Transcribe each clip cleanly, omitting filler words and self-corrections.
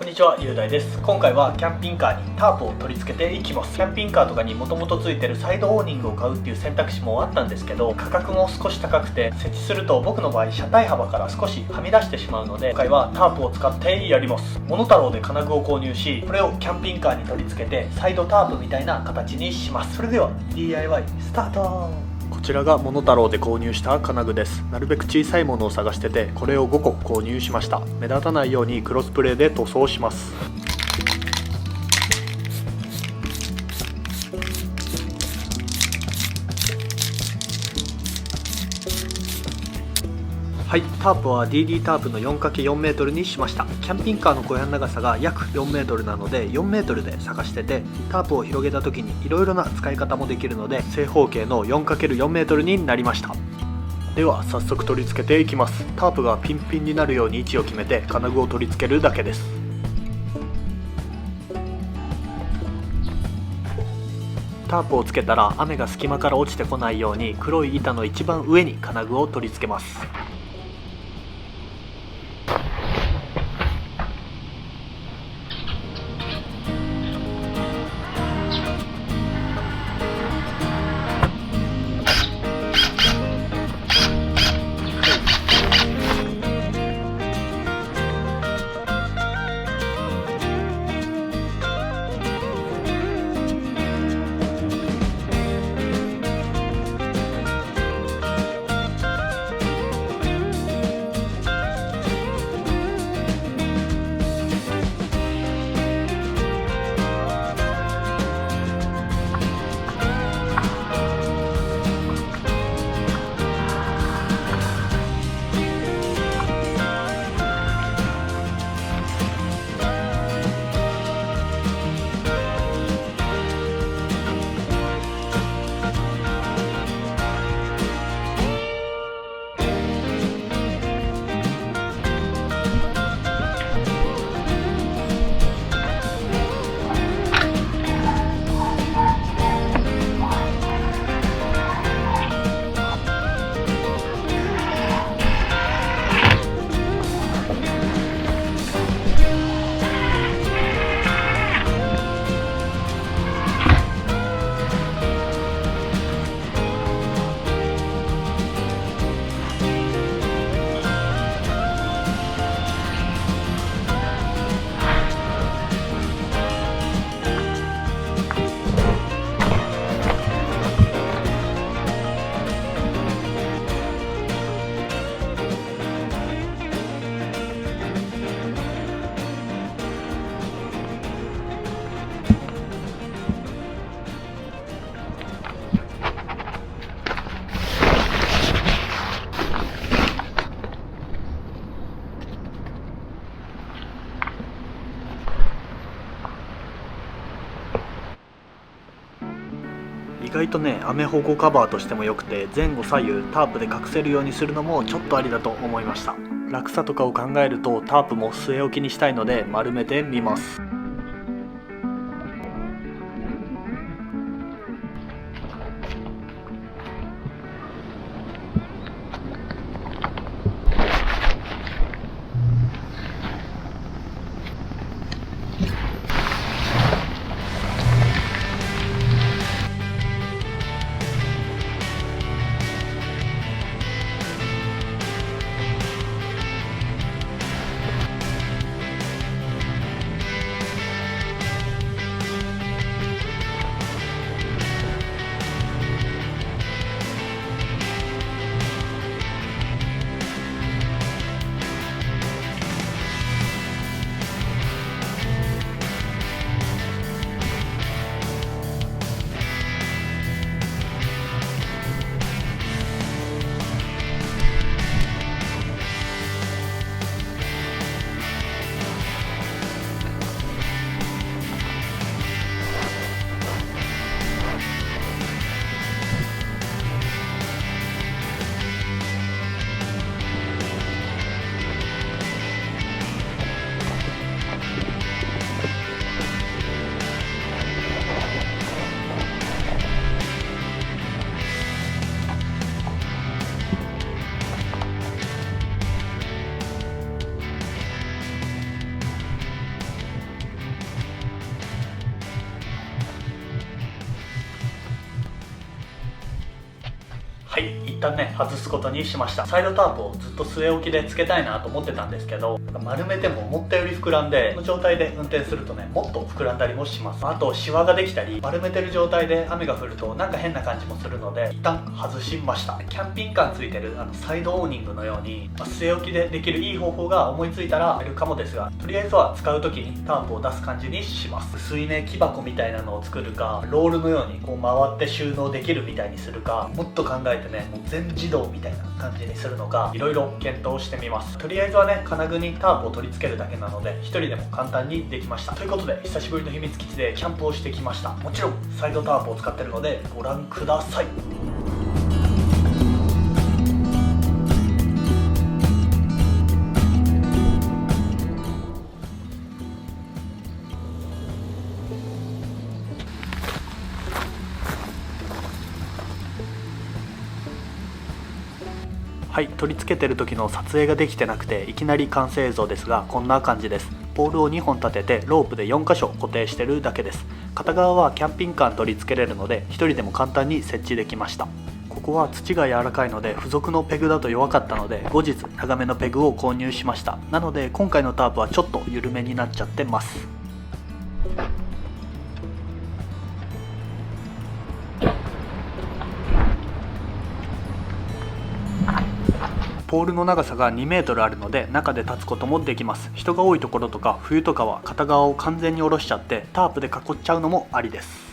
こんにちは、雄大です。今回はキャンピングカーにタープを取り付けていきます。キャンピングカーとかにもともとついてるサイドオーニングを買うっていう選択肢もあったんですけど、価格も少し高くて、設置すると僕の場合車体幅から少しはみ出してしまうので、今回はタープを使ってやります。モノタロウで金具を購入し、これをキャンピングカーに取り付けてサイドタープみたいな形にします。それでは DIY スタート。こちらがモノタロウで購入した金具です。なるべく小さいものを探してて、これを5個購入しました。目立たないようにクロスプレーで塗装します。はい、タープは DD タープの 4×4m にしました。キャンピングカーの小屋の長さが約 4m なので 4m で探してて、タープを広げた時にいろいろな使い方もできるので正方形の 4×4m になりました。では早速取り付けていきます。タープがピンピンになるように位置を決めて金具を取り付けるだけです。タープをつけたら雨が隙間から落ちてこないように黒い板の一番上に金具を取り付けます。意外とね、雨保護カバーとしてもよくて、前後左右タープで隠せるようにするのもちょっとありだと思いました。落差とかを考えるとタープも据え置きにしたいので丸めてみます。旦ね外すことにしました。サイドタープをずっと据え置きでつけたいなと思ってたんですけど、丸めても思ったより膨らんで、この状態で運転するとねもっと膨らんだりもします。あとシワができたり、丸めてる状態で雨が降るとなんか変な感じもするので一旦外しました。キャンピングカーについてるサイドオーニングのように、据え置きでできるいい方法が思いついたらやるかもですが、とりあえずは使う時にタープを出す感じにします。薄いね木箱みたいなのを作るか、ロールのようにこう回って収納できるみたいにするか、もっと考えてねもう全自動みたいな感じにするのか、いろいろ検討してみます。とりあえずはね金具にタープを取り付けるだけなので一人でも簡単にできました。ということで久しぶりの秘密基地でキャンプをしてきました。もちろんサイドタープを使ってるのでご覧ください。はい、取り付けてる時の撮影ができてなくていきなり完成映像ですが、こんな感じです。ポールを2本立ててロープで4箇所固定してるだけです。片側はキャンピングカーに取り付けれるので1人でも簡単に設置できました。ここは土が柔らかいので付属のペグだと弱かったので、後日長めのペグを購入しました。なので今回のタープはちょっと緩めになっちゃってます。ポールの長さが2メートルあるので中で立つこともできます。人が多いところとか冬とかは片側を完全に下ろしちゃってタープで囲っちゃうのもありです。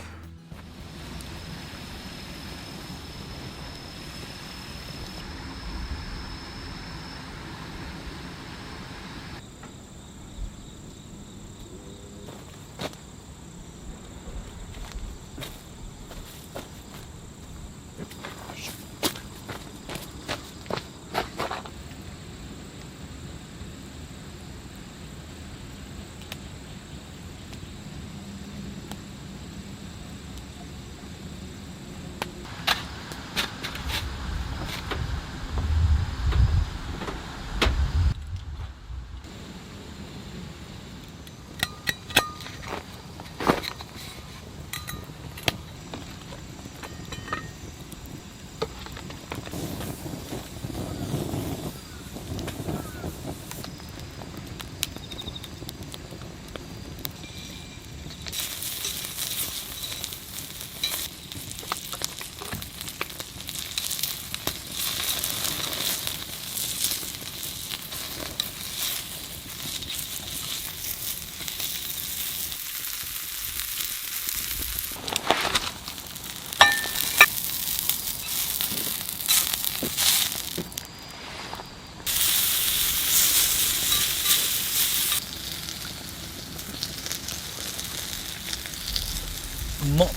うまっ。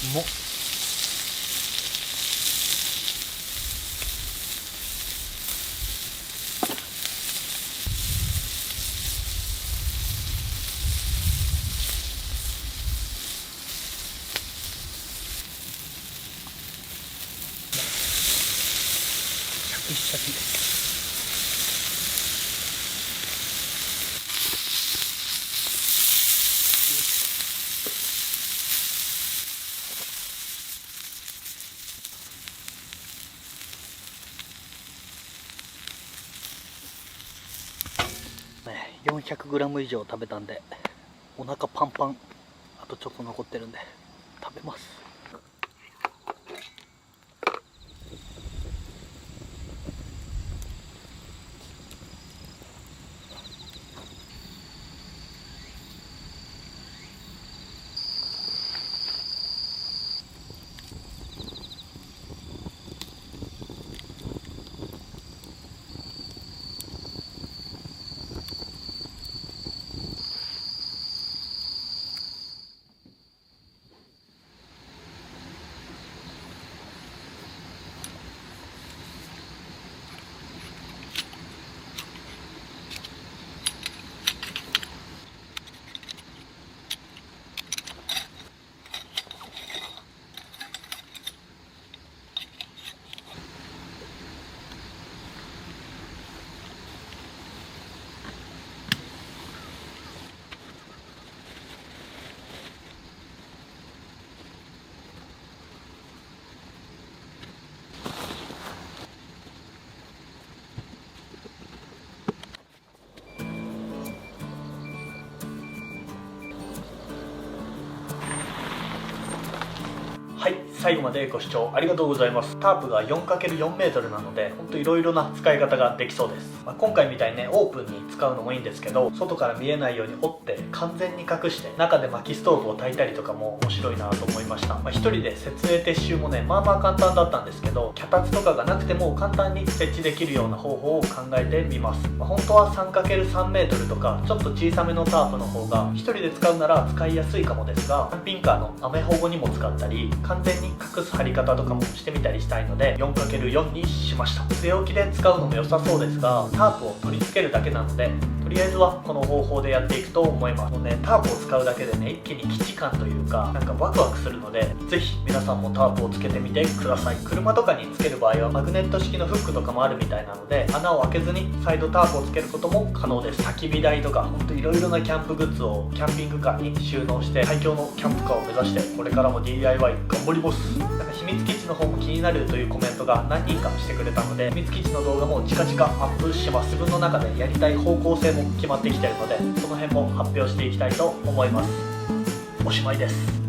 うまっ。シャキシャキです。400g 以上食べたんでお腹パンパン。あとちょっと残ってるんで食べます。最後までご視聴ありがとうございます。タープが 4×4 メートルなのでほんといろいろな使い方ができそうです。今回みたいにねオープンに使うのもいいんですけど、外から見えないように折って完全に隠して中で薪ストーブを焚いたりとかも面白いなと思いました。一人で設営撤収もねまあまあ簡単だったんですけど、脚立とかがなくても簡単に設置できるような方法を考えてみます。本当は 3×3 メートルとかちょっと小さめのタープの方が1人で使うなら使いやすいかもですが、キャンピングカーの雨保護にも使ったり完全に隠す貼り方とかもしてみたりしたいので 4×4 にしました。据え置きで使うのも良さそうですが、タープを取り付けるだけなのでとりあえずはこの方法でやっていくと思います。もうねタープを使うだけでね一気に基地感というかなんかワクワクするので、ぜひ皆さんもタープをつけてみてください。車とかにつける場合はマグネット式のフックとかもあるみたいなので、穴を開けずにサイドタープをつけることも可能です。焚き火台とかほんといろいろなキャンプグッズをキャンピングカーに収納して最強のキャンプカーを目指してこれからも DIY 頑張ります。なんか秘密基地の方も気になるというコメントが何人かしてくれたので、秘密基地の動画も近々アップします。自分の中でやりたい方向性も決まってきてるので、その辺も発表していきたいと思います。おしまいです。